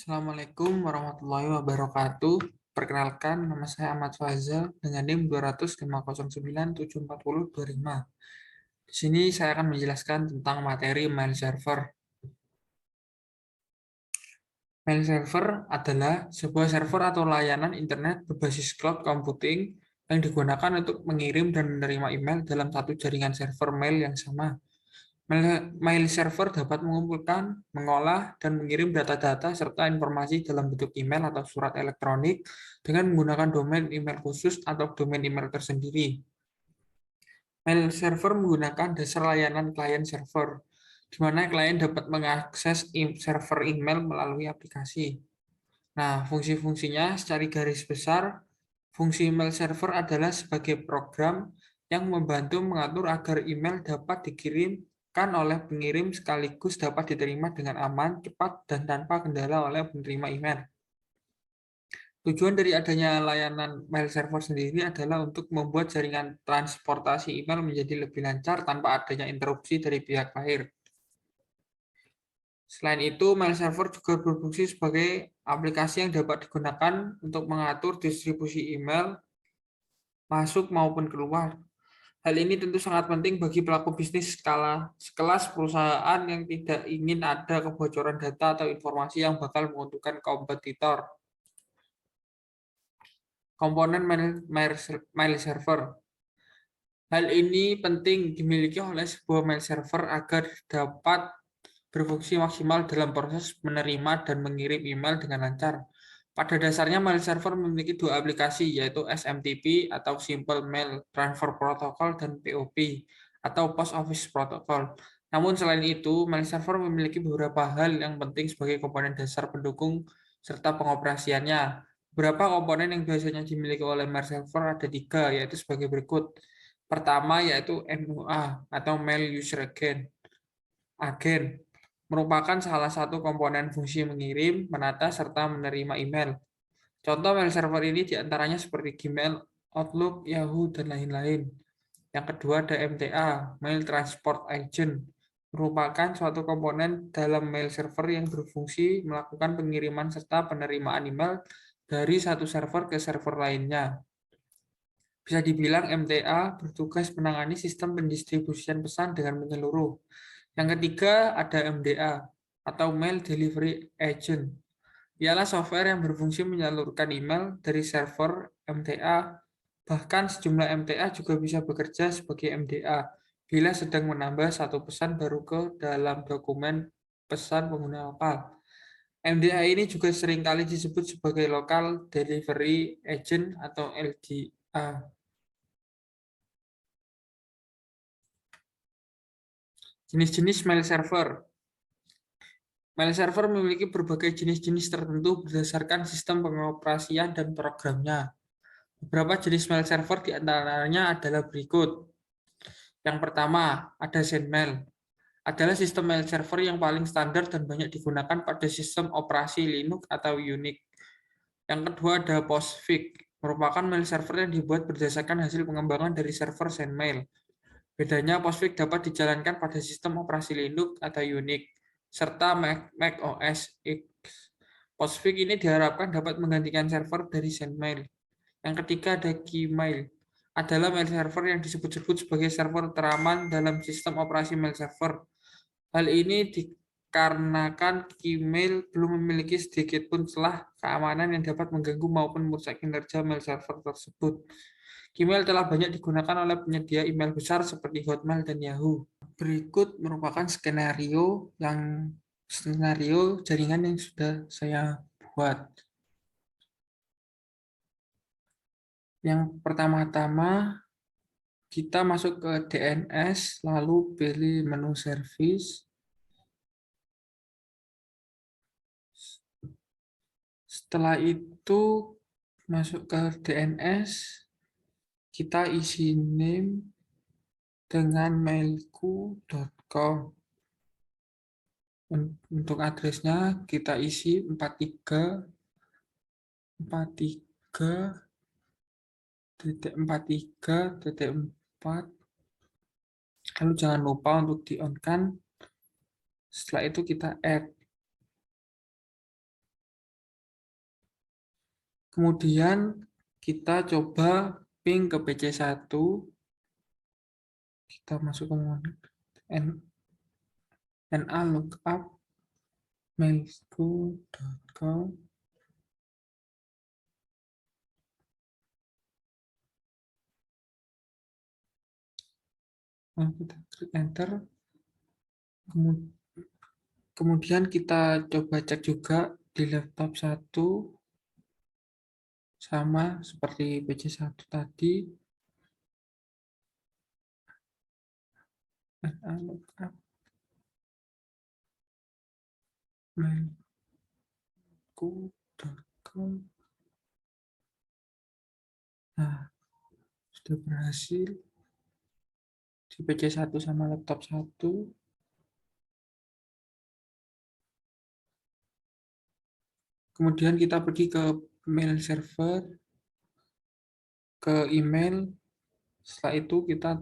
Assalamualaikum warahmatullahi wabarakatuh. Perkenalkan, nama saya Ahmad Fazal dengan NIM 20050974025. Di sini saya akan menjelaskan tentang materi mail server. Mail server adalah sebuah server atau layanan internet berbasis cloud computing yang digunakan untuk mengirim dan menerima email dalam satu jaringan server mail yang sama. Mail server dapat mengumpulkan, mengolah, dan mengirim data-data serta informasi dalam bentuk email atau surat elektronik dengan menggunakan domain email khusus atau domain email tersendiri. Mail server menggunakan dasar layanan client server, di mana klien dapat mengakses server email melalui aplikasi. Nah, fungsi-fungsinya secara garis besar, fungsi email server adalah sebagai program yang membantu mengatur agar email dapat dikirimkan oleh pengirim sekaligus dapat diterima dengan aman, cepat, dan tanpa kendala oleh penerima email. Tujuan dari adanya layanan mail server sendiri adalah untuk membuat jaringan transportasi email menjadi lebih lancar tanpa adanya interupsi dari pihak lain. Selain itu, mail server juga berfungsi sebagai aplikasi yang dapat digunakan untuk mengatur distribusi email masuk maupun keluar. Hal ini tentu sangat penting bagi pelaku bisnis sekelas perusahaan yang tidak ingin ada kebocoran data atau informasi yang bakal menguntungkan kompetitor. Komponen mail server. Hal ini penting dimiliki oleh sebuah mail server agar dapat berfungsi maksimal dalam proses menerima dan mengirim email dengan lancar. Pada dasarnya, mail server memiliki dua aplikasi, yaitu SMTP atau Simple Mail Transfer Protocol dan POP atau Post Office Protocol. Namun selain itu, mail server memiliki beberapa hal yang penting sebagai komponen dasar pendukung serta pengoperasiannya. Beberapa komponen yang biasanya dimiliki oleh mail server ada tiga, yaitu sebagai berikut. Pertama yaitu MUA atau Mail User Agent merupakan salah satu komponen fungsi mengirim, menata, serta menerima email. Contoh mail server ini diantaranya seperti Gmail, Outlook, Yahoo, dan lain-lain. Yang kedua ada MTA, Mail Transport Agent, merupakan suatu komponen dalam mail server yang berfungsi melakukan pengiriman serta penerimaan email dari satu server ke server lainnya. Bisa dibilang MTA bertugas menangani sistem pendistribusian pesan dengan menyeluruh. Yang ketiga ada MDA atau Mail Delivery Agent. Ialah software yang berfungsi menyalurkan email dari server MTA. Bahkan sejumlah MTA juga bisa bekerja sebagai MDA bila sedang menambah satu pesan baru ke dalam dokumen pesan pengguna lokal. MDA ini juga seringkali disebut sebagai Local Delivery Agent atau LDA. Jenis-jenis mail server. Mail server memiliki berbagai jenis-jenis tertentu berdasarkan sistem pengoperasian dan programnya. Beberapa jenis mail server diantaranya adalah berikut. Yang pertama, ada Zenmail. Adalah sistem mail server yang paling standar dan banyak digunakan pada sistem operasi Linux atau Unix. Yang kedua ada Postfix, merupakan mail server yang dibuat berdasarkan hasil pengembangan dari server Zenmail. Bedanya, Postfix dapat dijalankan pada sistem operasi Linux atau Unix, serta Mac OS X. Postfix ini diharapkan dapat menggantikan server dari Zenmail. Yang ketiga ada Gmail, adalah mail server yang disebut-sebut sebagai server teraman dalam sistem operasi mail server. Hal ini dikarenakan Gmail belum memiliki sedikit pun celah keamanan yang dapat mengganggu maupun merusak kinerja mail server tersebut. Gmail telah banyak digunakan oleh penyedia email besar seperti Hotmail dan Yahoo. Berikut merupakan skenario jaringan yang sudah saya buat. Yang pertama-tama kita masuk ke DNS, lalu pilih menu service. Setelah itu masuk ke DNS, kita isi name dengan mailku.com. Untuk addressnya kita isi 43.43.4. Lalu jangan lupa untuk di-on-kan. Setelah itu kita add. Kemudian kita coba ping ke PC1, kita masuk ke NA lookup mailsku.com. Kita klik enter. Kemudian kita coba cek juga di laptop 1 sama seperti PC1 tadi. NA lookup mailsku.com. Nah, sudah berhasil di PC1 sama laptop 1. Kemudian kita pergi ke mail server, ke email. Setelah itu kita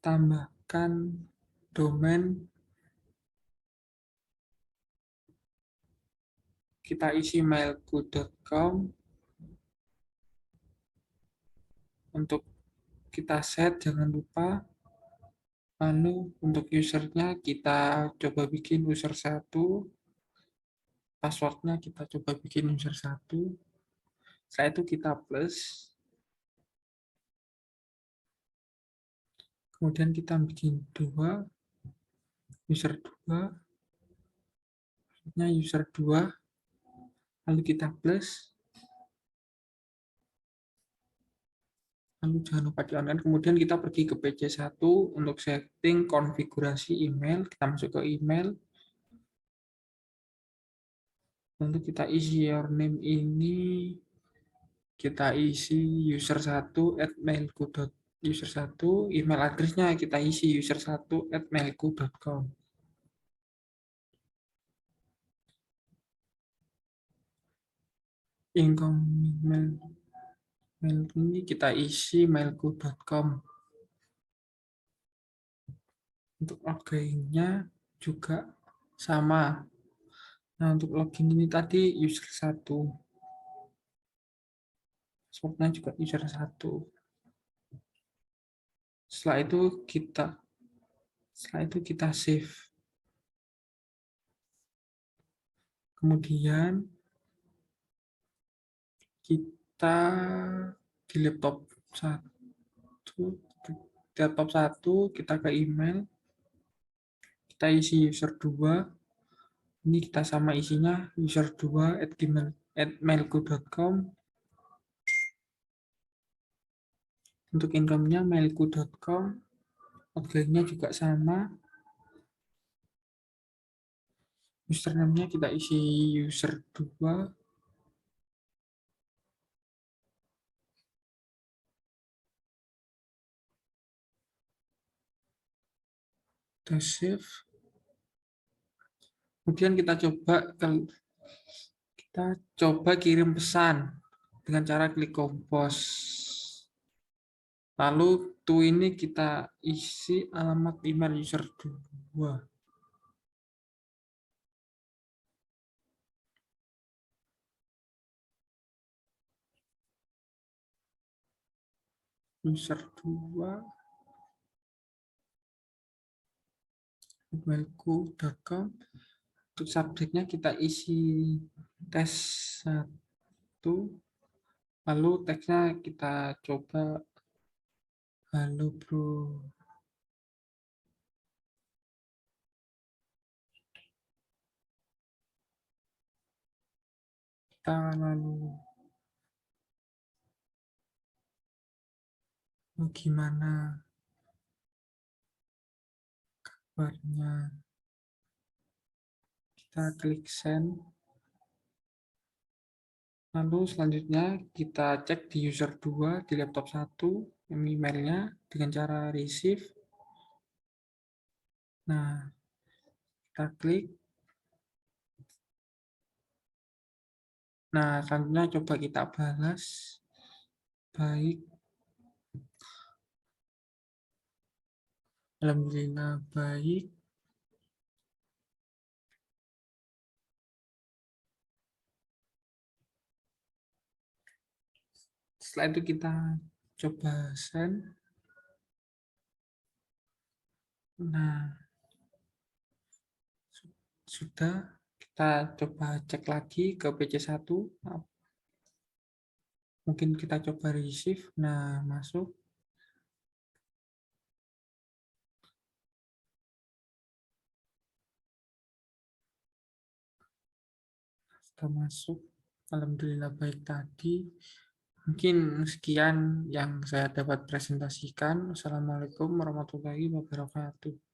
tambahkan domain, kita isi mailku.com. Untuk kita set, jangan lupa. Lalu untuk usernya kita coba bikin user 1, passwordnya kita coba bikin user 1. Setelah itu kita plus. Kemudian kita bikin 2, user 2, user 2, lalu kita plus. Lalu jangan lupa di online. Kemudian kita pergi ke PC1 untuk setting konfigurasi email. Kita masuk ke email. Lalu kita isi your name ini. Kita isi user1@mailku.user1. Email addressnya kita isi user1@mailku.com. Incoming mail ini kita isi mailku.com. Untuk login-nya juga sama. Nah, untuk login ini tadi user 1. Passwordnya juga user 1. Setelah itu kita save. Kemudian kita di laptop 1 kita ke email, kita isi user 2. Ini kita sama isinya user2@mailku.com. Untuk income-nya mailku.com. Outgoing-nya juga sama. Username-nya kita isi user2. Kita save. Kemudian kita coba kirim pesan dengan cara klik compose. Lalu ini kita isi alamat email user 2. User 2 mailku.com. Untuk subjeknya kita isi tes 1. Lalu teksnya kita coba halo bro. Kita lalu gimana kabarnya. Kita klik send. Lalu selanjutnya kita cek di user 2 di laptop 1 emailnya dengan cara receive. Nah, kita klik. Nah, selanjutnya coba kita balas. Baik. Alhamdulillah baik. Setelah itu kita coba send. Nah, sudah. Kita coba cek lagi ke PC1. Mungkin kita coba receive. Nah, masuk. Sudah masuk. Alhamdulillah baik tadi. Mungkin sekian yang saya dapat presentasikan. Assalamualaikum warahmatullahi wabarakatuh.